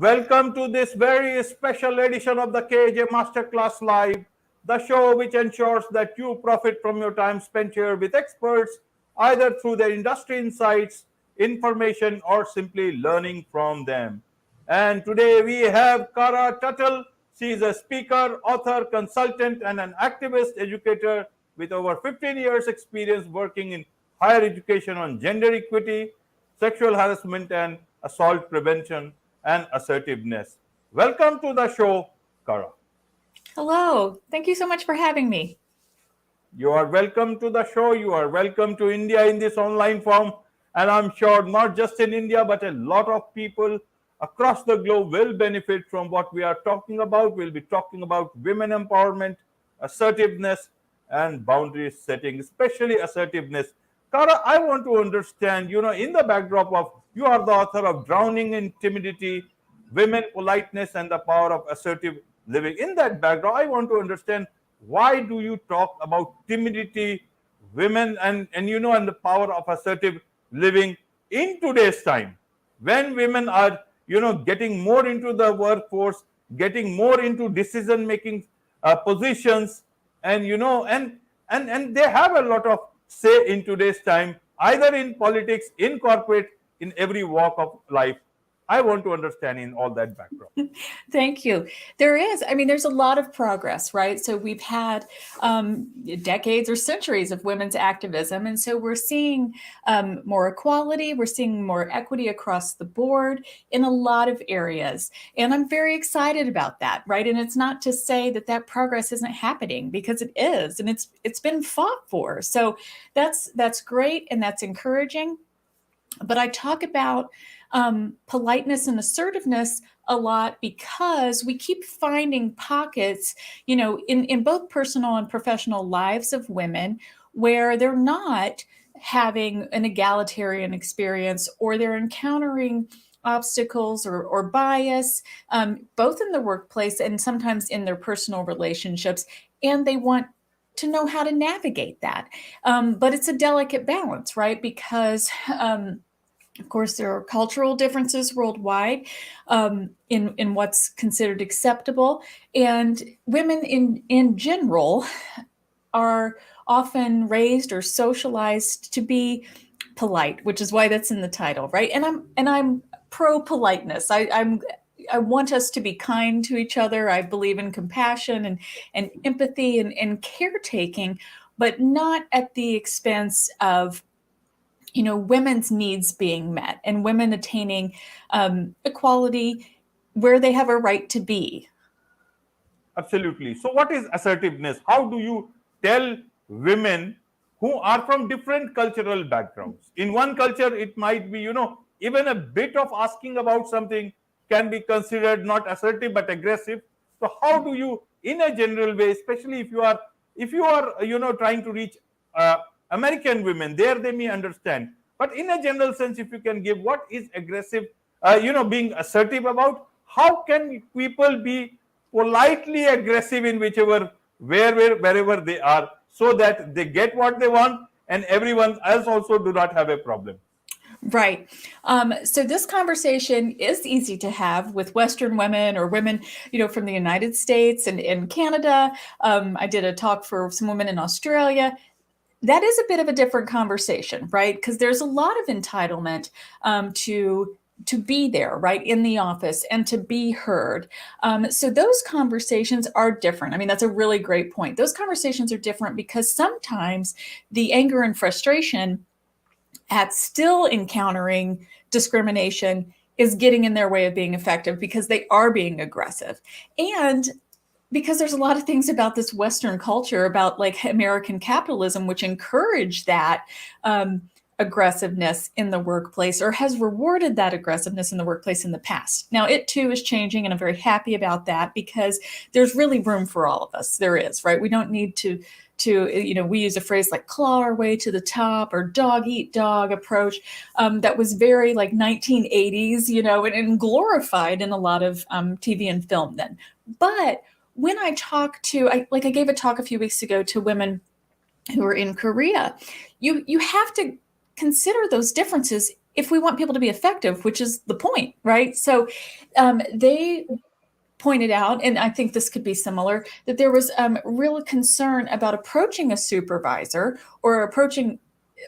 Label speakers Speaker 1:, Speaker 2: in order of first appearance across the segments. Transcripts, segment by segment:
Speaker 1: Welcome to this very special edition of the KAJ Masterclass Live, the show which ensures that you profit from your time spent here with experts, either through their industry insights, information, or simply learning from them. And today we have Cara Tuttle. She is a speaker, author, consultant, and an activist educator with over 15 years experience working in higher education on gender equity, sexual harassment and assault prevention, and assertiveness. Welcome to the show, Cara.
Speaker 2: Hello. Thank you so much for having me.
Speaker 1: You are welcome to the show. You are welcome to India in this online form. And I'm sure not just in India, but a lot of people across the globe will benefit from what we are talking about. We'll be talking about women empowerment, assertiveness, and boundary setting, especially assertiveness. Cara, I want to understand, in the backdrop of you are the author of Drowning in Timidity, Women, Politeness, and the Power of Assertive Living. In that backdrop, I want to understand why do you talk about timidity, women, and the power of assertive living in today's time when women are getting more into the workforce, getting more into decision making positions, and they have a lot of say in today's time, either in politics, in corporate, in every walk of life. I want to understand in all that background.
Speaker 2: Thank you. There's a lot of progress, right? So we've had decades or centuries of women's activism. And so we're seeing more equality, we're seeing more equity across the board in a lot of areas. And I'm very excited about that, right? And it's not to say that that progress isn't happening, because it is, and it's been fought for. So that's great, and that's encouraging. But I talk about politeness and assertiveness a lot because we keep finding pockets, in both personal and professional lives of women where they're not having an egalitarian experience, or they're encountering obstacles or bias, both in the workplace and sometimes in their personal relationships, and they want to know how to navigate that. But it's a delicate balance, right? Because of course, there are cultural differences worldwide in what's considered acceptable. And women in general are often raised or socialized to be polite, which is why that's in the title, right? And I'm pro politeness. I want us to be kind to each other. I believe in compassion and empathy and caretaking, but not at the expense of women's needs being met and women attaining equality where they have a right to be.
Speaker 1: Absolutely. So, what is assertiveness? How do you tell women who are from different cultural backgrounds? In one culture, it might be, even a bit of asking about something can be considered not assertive but aggressive. So, how do you, in a general way, especially if you are, trying to reach American women, there they may understand. But in a general sense, if you can give what is aggressive, being assertive about, how can people be politely aggressive in wherever they are, so that they get what they want and everyone else also do not have a problem.
Speaker 2: Right. So this conversation is easy to have with Western women or women, from the United States and Canada. I did a talk for some women in Australia. That is a bit of a different conversation, right? Because there's a lot of entitlement to be there, right, in the office and to be heard. So those conversations are different. I mean, that's a really great point. Those conversations are different because sometimes the anger and frustration at still encountering discrimination is getting in their way of being effective because they are being aggressive. And because there's a lot of things about this Western culture, about like American capitalism, which encourage that aggressiveness in the workplace, or has rewarded that aggressiveness in the workplace in the past. Now, it too is changing, and I'm very happy about that because there's really room for all of us. There is, right? We don't need to we use a phrase like claw our way to the top, or dog eat dog approach that was very like 1980s, and glorified in a lot of TV and film then. But when I talk to, I gave a talk a few weeks ago to women who are in Korea, you have to consider those differences if we want people to be effective, which is the point, right? So they pointed out, and I think this could be similar, that there was real concern about approaching a supervisor or approaching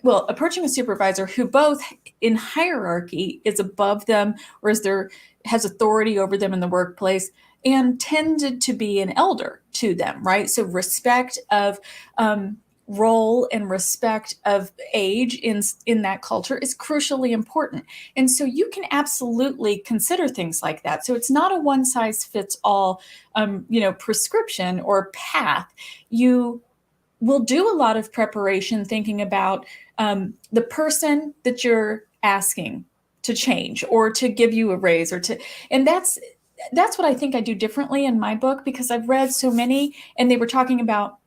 Speaker 2: a supervisor who both in hierarchy is above them or has authority over them in the workplace and tended to be an elder to them, right? So respect of role and respect of age in that culture is crucially important. And so you can absolutely consider things like that. So it's not a one size fits all, prescription or path. You will do a lot of preparation thinking about the person that you're asking to change or to give you a raise and that's what I think I do differently in my book, because I've read so many and they were talking about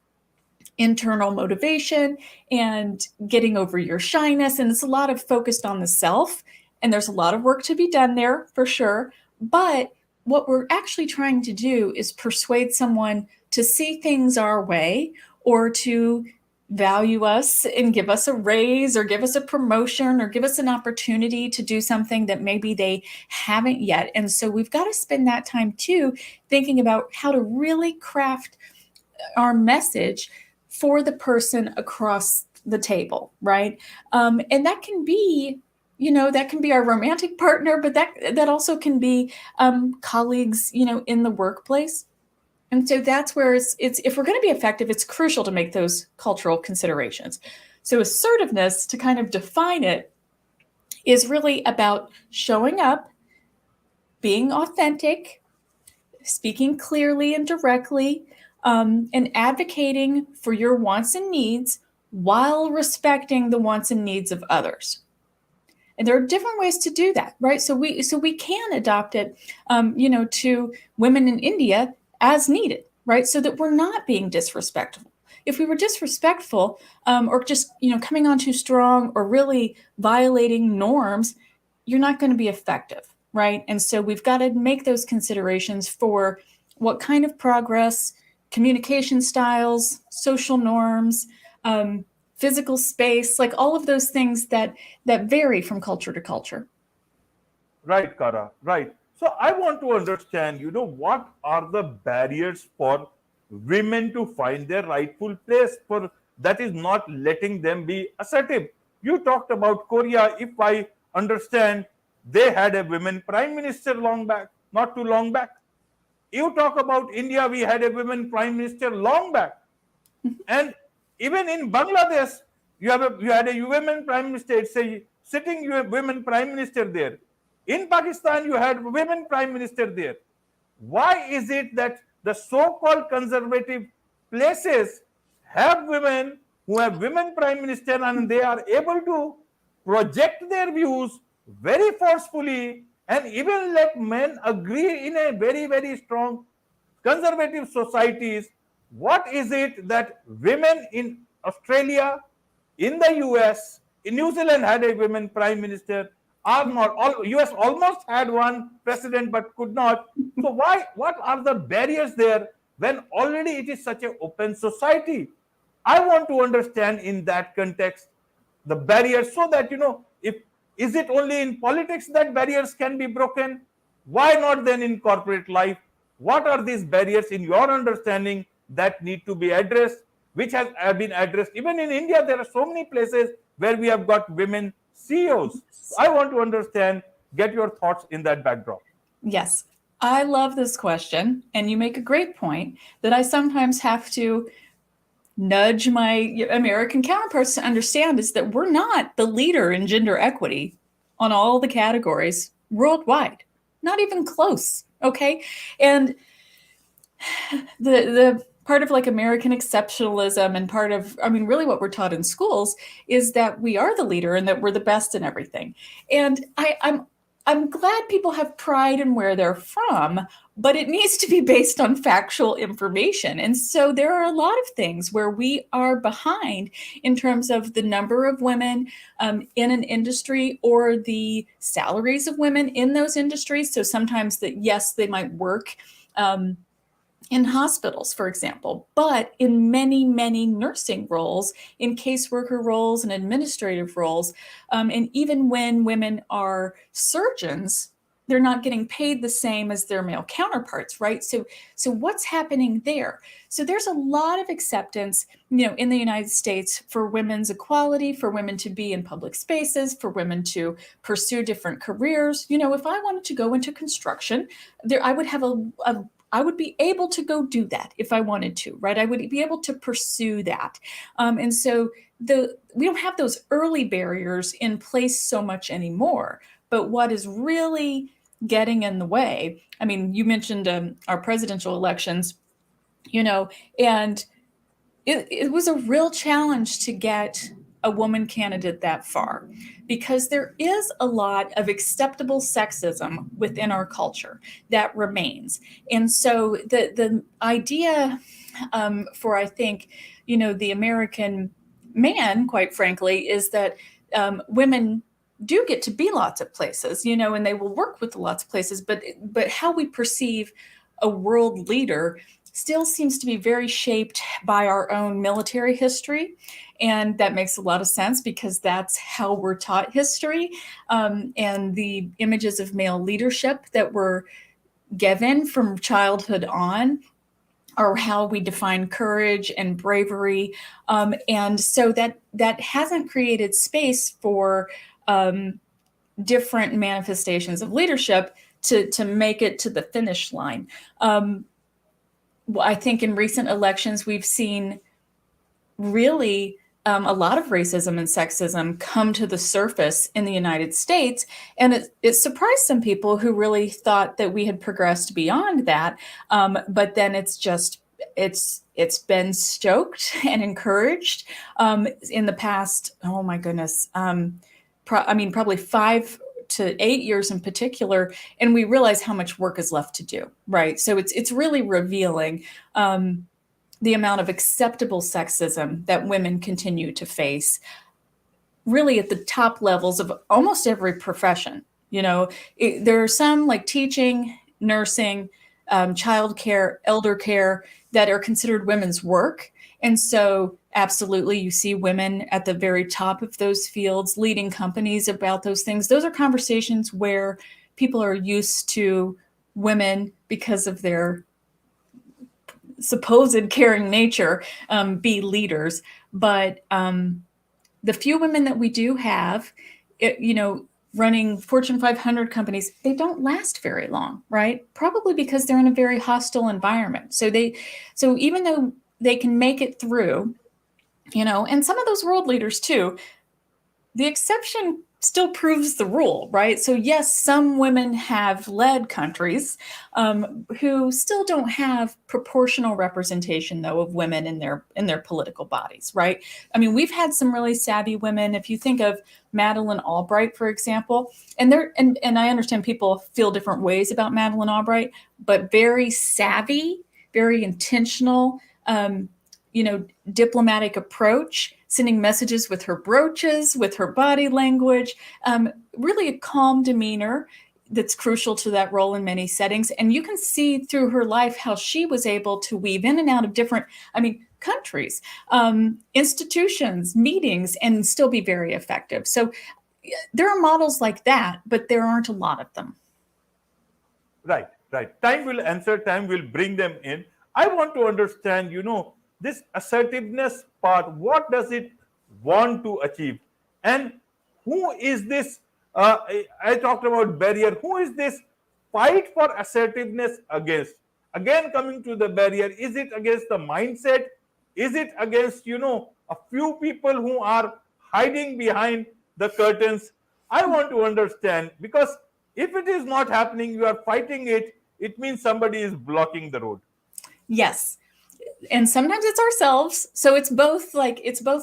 Speaker 2: internal motivation and getting over your shyness. And it's a lot of focused on the self. And there's a lot of work to be done there for sure. But what we're actually trying to do is persuade someone to see things our way or to value us and give us a raise or give us a promotion or give us an opportunity to do something that maybe they haven't yet. And so we've got to spend that time too, thinking about how to really craft our message for the person across the table, right? And that can be, that can be our romantic partner, but that also can be colleagues, in the workplace. And so that's where it's if we're going to be effective, it's crucial to make those cultural considerations. So assertiveness, to kind of define it, is really about showing up, being authentic, speaking clearly and directly, and advocating for your wants and needs while respecting the wants and needs of others. And there are different ways to do that, right? So we can adopt it, to women in India as needed, right? So that we're not being disrespectful. If we were disrespectful, or just coming on too strong or really violating norms, you're not going to be effective, right? And so we've got to make those considerations for what kind of progress, communication styles, social norms, physical space, like all of those things that vary from culture to culture.
Speaker 1: Right, Cara, right. So I want to understand, what are the barriers for women to find their rightful place, for that is not letting them be assertive. You talked about Korea. If I understand, they had a women prime minister not too long back. You talk about India, we had a women prime minister long back. And even in Bangladesh, you had a women prime minister. It's a sitting women prime minister there. In Pakistan, you had women prime minister there. Why is it that the so-called conservative places have women who have women prime minister and they are able to project their views very forcefully and even let men agree in a very, very strong conservative societies? What is it that women in Australia, in the US, in New Zealand had a women prime minister, are not all US almost had one president but could not. So what are the barriers there when already it is such an open society? I want to understand in that context the barriers, so that if is it only in politics that barriers can be broken? Why not then in corporate life? What are these barriers in your understanding that need to be addressed, which have been addressed? Even in India, there are so many places where we have got women CEOs. I want to understand, get your thoughts in that backdrop.
Speaker 2: Yes, I love this question. And you make a great point that I sometimes have to nudge my American counterparts to understand, is that we're not the leader in gender equity on all the categories worldwide. Not even close. Okay. And the part of like American exceptionalism and part of, really what we're taught in schools is that we are the leader and that we're the best in everything. And I'm glad people have pride in where they're from, but it needs to be based on factual information. And so there are a lot of things where we are behind in terms of the number of women in an industry or the salaries of women in those industries. So sometimes yes, they might work in hospitals, for example, but in many, many nursing roles, in caseworker roles and administrative roles. And even when women are surgeons, they're not getting paid the same as their male counterparts, right? So what's happening there? So there's a lot of acceptance, in the United States for women's equality, for women to be in public spaces, for women to pursue different careers. If I wanted to go into construction, I would have I would be able to go do that if I wanted to, right? I would be able to pursue that. And so we don't have those early barriers in place so much anymore. But what is really getting in the way, I mean, you mentioned our presidential elections, and it was a real challenge to get a woman candidate that far, because there is a lot of acceptable sexism within our culture that remains. And so the idea for, I think, the American man, quite frankly, is that women do get to be lots of places, and they will work with lots of places, but how we perceive a world leader still seems to be very shaped by our own military history. And that makes a lot of sense, because that's how we're taught history, and the images of male leadership that were given from childhood on are how we define courage and bravery. And so that hasn't created space for different manifestations of leadership to make it to the finish line. I think in recent elections, we've seen really a lot of racism and sexism come to the surface in the United States. And it surprised some people who really thought that we had progressed beyond that. But then it's been stoked and encouraged in the past, oh my goodness, probably 5 to 8 years in particular, and we realize how much work is left to do, right? So it's really revealing the amount of acceptable sexism that women continue to face, really at the top levels of almost every profession. There are some, like teaching, nursing, childcare, elder care, that are considered women's work. And so absolutely, you see women at the very top of those fields leading companies about those things. Those are conversations where people are used to women, because of their supposed caring nature, be leaders. But the few women that we do have, running Fortune 500 companies, they don't last very long, right? Probably because they're in a very hostile environment. So even though they can make it through, and some of those world leaders too, the exception still proves the rule, right? So yes, some women have led countries who still don't have proportional representation, though, of women in their political bodies, right? I mean, we've had some really savvy women. If you think of Madeleine Albright, for example, and I understand people feel different ways about Madeleine Albright, but very savvy, very intentional, diplomatic approach, sending messages with her brooches, with her body language, really a calm demeanor that's crucial to that role in many settings. And you can see through her life how she was able to weave in and out of different, countries, institutions, meetings, and still be very effective. So there are models like that, but there aren't a lot of them.
Speaker 1: Right. Time will answer, time will bring them in. I want to understand, this assertiveness part, what does it want to achieve? And who is this? I talked about barrier. Who is this fight for assertiveness against? Again, coming to the barrier, is it against the mindset? Is it against, a few people who are hiding behind the curtains? I want to understand, because if it is not happening, you are fighting it, it means somebody is blocking the road.
Speaker 2: Yes. And sometimes it's ourselves. So it's both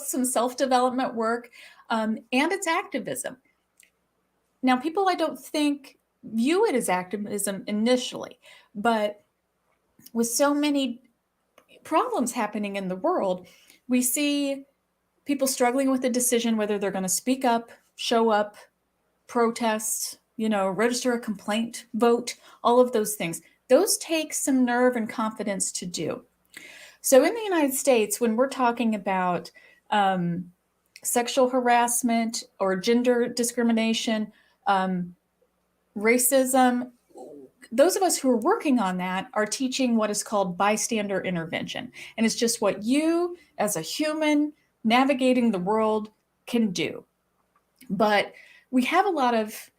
Speaker 2: some self-development work, and it's activism. Now, people, I don't think, view it as activism initially, but with so many problems happening in the world, we see people struggling with the decision whether they're going to speak up, show up, protest, register a complaint, vote, all of those things. those take some nerve and confidence to do. So in the United States, when we're talking about sexual harassment or gender discrimination, racism, those of us who are working on that are teaching what is called bystander intervention. And it's just what you, as a human navigating the world, can do. But we have a lot of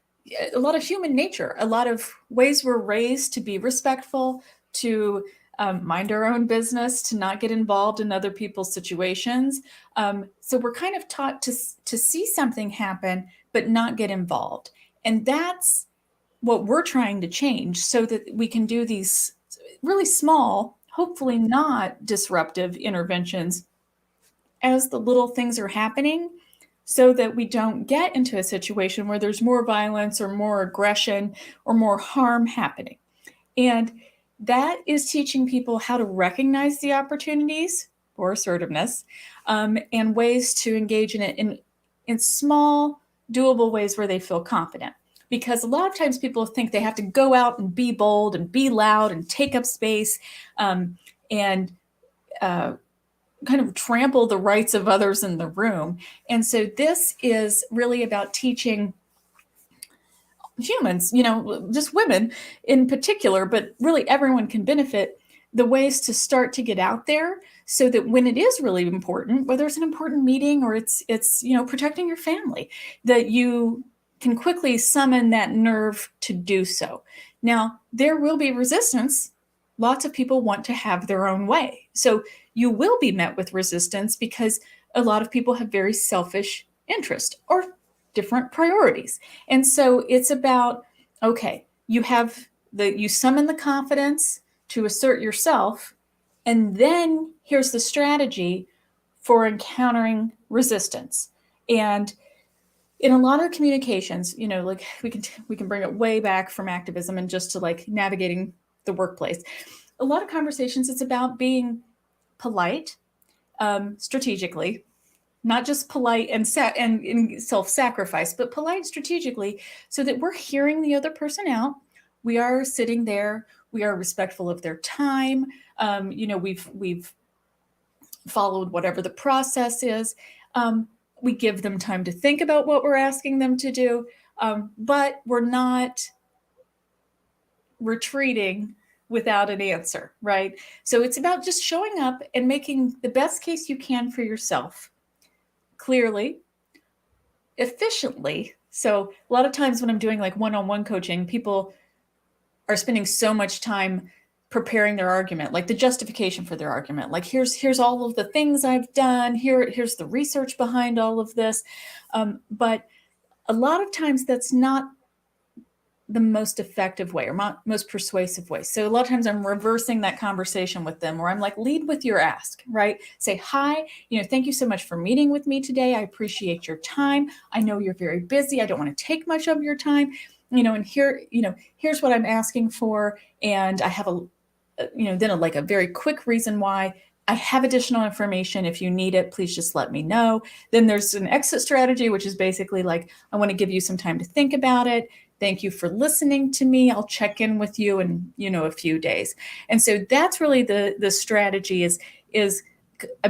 Speaker 2: human nature, a lot of ways we're raised to be respectful, to mind our own business, to not get involved in other people's situations. So we're kind of taught to see something happen, but not get involved. And that's what we're trying to change, so that we can do these really small, hopefully not disruptive interventions as the little things are happening, so that we don't get into a situation where there's more violence or more aggression or more harm happening. And that is teaching people how to recognize the opportunities for assertiveness, and ways to engage in it in small, doable ways where they feel confident. Because a lot of times people think they have to go out and be bold and be loud and take up space, and kind of trample the rights of others in the room. And so this is really about teaching humans, just women in particular, but really everyone can benefit, the ways to start to get out there, so that when it is really important, whether it's an important meeting or it's protecting your family, that you can quickly summon that nerve to do so. Now, there will be resistance. Lots of people want to have their own way. So you will be met with resistance, because a lot of people have very selfish interest or different priorities. And so it's about, okay, you summon the confidence to assert yourself, and then here's the strategy for encountering resistance. And in a lot of communications, like we can bring it way back from activism and just to like navigating the workplace. A lot of conversations, it's about being polite, strategically, not just polite and self-sacrifice, but polite strategically, so that we're hearing the other person out. We are sitting there. We are respectful of their time. We've followed whatever the process is. We give them time to think about what we're asking them to do, but we're not retreating without an answer, right? So it's about just showing up and making the best case you can for yourself, clearly, efficiently. So a lot of times when I'm doing like one-on-one coaching, people are spending so much time preparing their argument, like the justification for their argument. Like, here's all of the things I've done. Here's the research behind all of this. But a lot of times that's not the most effective way or most persuasive way. So a lot of times I'm reversing that conversation with them, where I'm like, lead with your ask, right? Say, hi, thank you so much for meeting with me today. I appreciate your time. I know you're very busy. I don't want to take much of your time, and here's what I'm asking for. And I have a very quick reason why. I have additional information. If you need it, please just let me know. Then there's an exit strategy, which is basically like, I want to give you some time to think about it. Thank you for listening to me. I'll check in with you in, a few days. And so that's really the strategy is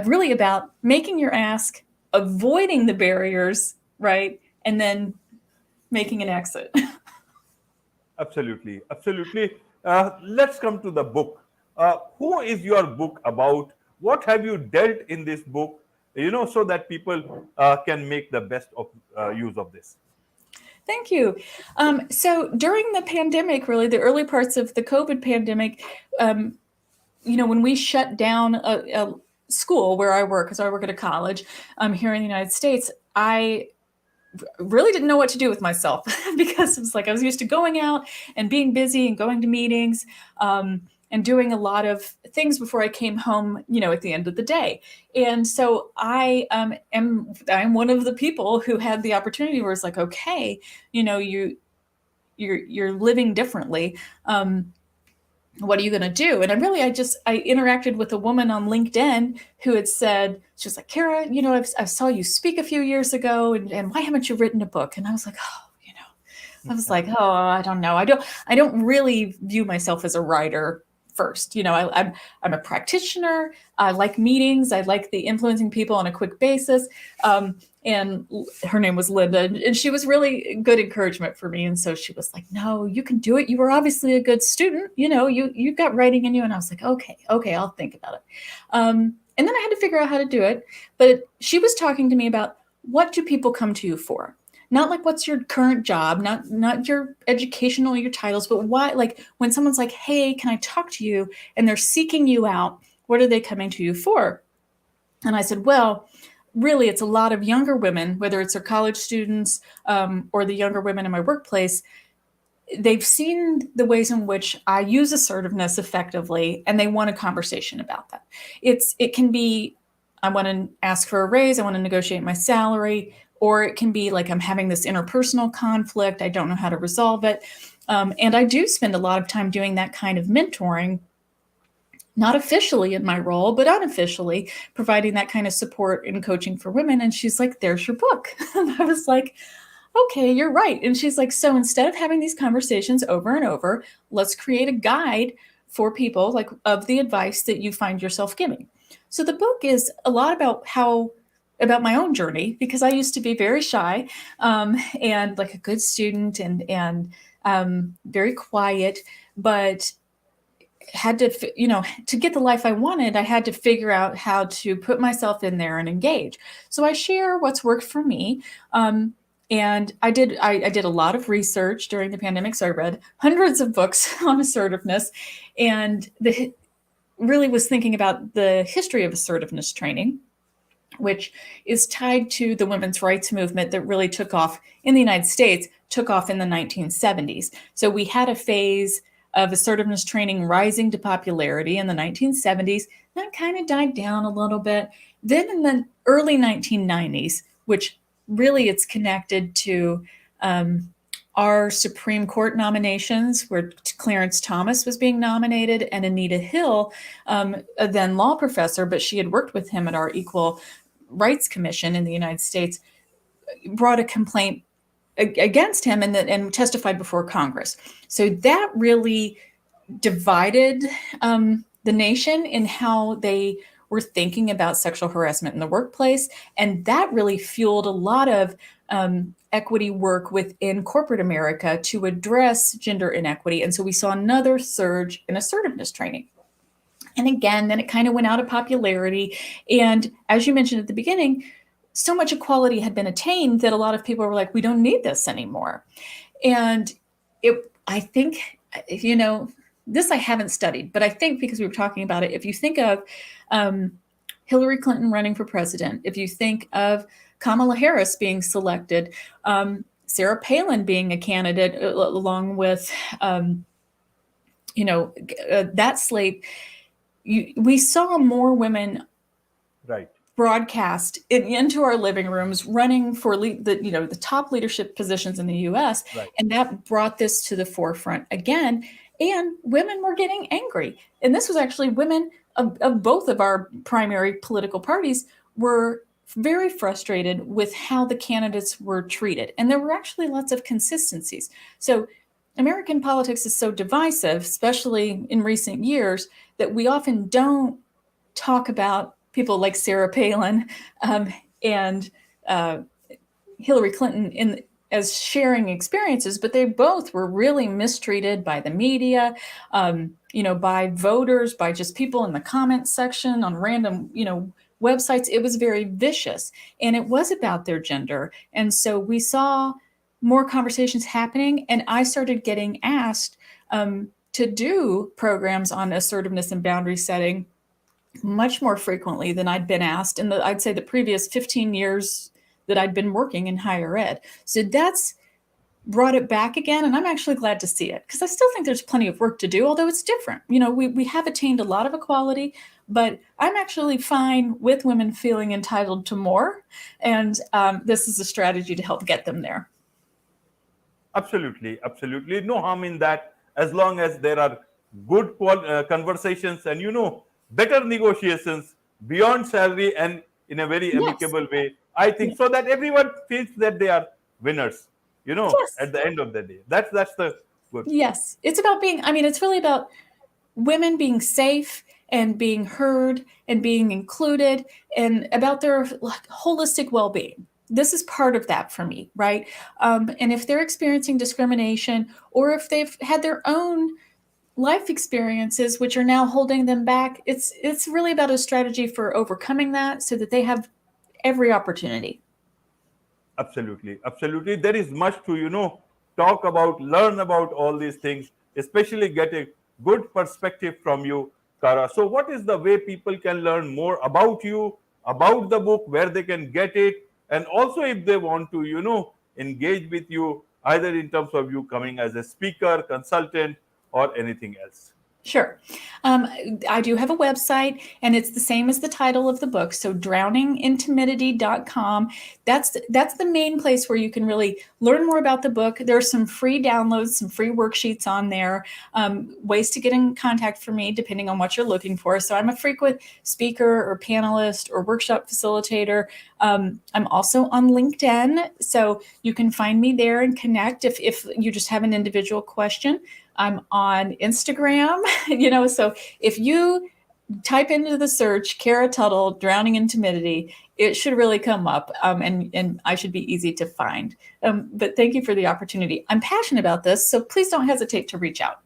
Speaker 2: really about making your ask, avoiding the barriers, right? And then making an exit.
Speaker 1: Absolutely. Absolutely. Let's come to the book. Who is your book about? What have you dealt in this book, so that people can make the best of use of this?
Speaker 2: Thank you. So during the pandemic, really the early parts of the COVID pandemic, when we shut down a school where I work, because I work at a college here in the United States, I really didn't know what to do with myself because it was like I was used to going out and being busy and going to meetings and doing a lot of things before I came home, at the end of the day. And so I'm one of the people who had the opportunity where it's like, okay, you're living differently. What are you going to do? And I interacted with a woman on LinkedIn who had said, she was like, Cara, I saw you speak a few years ago, and why haven't you written a book? And I was like, oh, I was like, oh, I don't know. I don't really view myself as a writer first. I'm a practitioner. I like meetings. I like the influencing people on a quick basis. And her name was Linda, and she was really good encouragement for me. And so she was like, no, you can do it. You were obviously a good student. You got writing in you. And I was like, okay, I'll think about it. And then I had to figure out how to do it. But she was talking to me about, what do people come to you for? Not like, what's your current job, not your educational, your titles, but why, like when someone's like, hey, can I talk to you? And they're seeking you out, what are they coming to you for? And I said, well, really, it's a lot of younger women, whether it's our college students or the younger women in my workplace. They've seen the ways in which I use assertiveness effectively, and they want a conversation about that. It can be, I want to ask for a raise, I want to negotiate my salary, or it can be like, I'm having this interpersonal conflict, I don't know how to resolve it. And I do spend a lot of time doing that kind of mentoring, not officially in my role, but unofficially providing that kind of support and coaching for women. And she's like, there's your book. And I was like, okay, you're right. And she's like, so instead of having these conversations over and over, let's create a guide for people, like, of the advice that you find yourself giving. So the book is a lot about my own journey, because I used to be very shy and like a good student and very quiet, but had to, to get the life I wanted, I had to figure out how to put myself in there and engage. So I share what's worked for me. And I did a lot of research during the pandemic. So I read hundreds of books on assertiveness, and really was thinking about the history of assertiveness training, which is tied to the women's rights movement that really took off in the United States, took off in the 1970s. So we had a phase of assertiveness training rising to popularity in the 1970s. That kind of died down a little bit. Then in the early 1990s, which really it's connected to our Supreme Court nominations, where Clarence Thomas was being nominated, and Anita Hill, a then law professor, but she had worked with him at our Equal Rights Commission in the United States, brought a complaint against him and testified before Congress. So that really divided the nation in how they were thinking about sexual harassment in the workplace. And that really fueled a lot of equity work within corporate America to address gender inequity. And so we saw another surge in assertiveness training. And again, then it kind of went out of popularity. And as you mentioned at the beginning, so much equality had been attained that a lot of people were like, we don't need this anymore. And I think, this I haven't studied, but I think, because we were talking about it, if you think of Hillary Clinton running for president, if you think of Kamala Harris being selected, Sarah Palin being a candidate along with, that slate, we saw more women broadcast into our living rooms, running for the top leadership positions in the U.S.
Speaker 1: Right.
Speaker 2: And that brought this to the forefront again. And women were getting angry. And this was actually women of both of our primary political parties were very frustrated with how the candidates were treated. And there were actually lots of consistencies. So American politics is so divisive, especially in recent years, that we often don't talk about people like Sarah Palin and Hillary Clinton as sharing experiences, but they both were really mistreated by the media, by voters, by just people in the comments section on random, websites. It was very vicious, and it was about their gender. And so we saw more conversations happening, and I started getting asked to do programs on assertiveness and boundary setting much more frequently than I'd been asked in I'd say the previous 15 years that I'd been working in higher ed. So that's brought it back again. And I'm actually glad to see it, because I still think there's plenty of work to do, although it's different. We have attained a lot of equality, but I'm actually fine with women feeling entitled to more. And this is a strategy to help get them there.
Speaker 1: Absolutely. Absolutely. No harm in that, as long as there are good conversations and, better negotiations beyond salary and in a very amicable way. I think so that everyone feels that they are winners.
Speaker 2: Yes.
Speaker 1: at the end of the day. That's the good.
Speaker 2: Yes. It's about being, I mean, it's really about women being safe and being heard and being included and about their holistic well-being. This is part of that for me, right? And if they're experiencing discrimination or if they've had their own life experiences which are now holding them back, it's really about a strategy for overcoming that so that they have every opportunity.
Speaker 1: Absolutely, absolutely. There is much to, talk about, learn about all these things, especially get a good perspective from you, Cara. So, what is the way people can learn more about you, about the book, where they can get it, and also if they want to, engage with you, either in terms of you coming as a speaker, consultant, or anything else?
Speaker 2: Sure. I do have a website, and it's the same as the title of the book. So drowningintimidity.com. That's the main place where you can really learn more about the book. There are some free downloads, some free worksheets on there, ways to get in contact for me, depending on what you're looking for. So I'm a frequent speaker or panelist or workshop facilitator. I'm also on LinkedIn, so you can find me there and connect if you just have an individual question. I'm on Instagram, so if you type into the search Cara Tuttle Drowning in Timidity, it should really come up, and I should be easy to find. But thank you for the opportunity. I'm passionate about this, so please don't hesitate to reach out.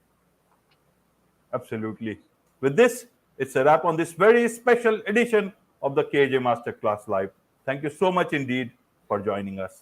Speaker 1: Absolutely. With this, it's a wrap on this very special edition of the KAJ Masterclass Live. Thank you so much indeed for joining us.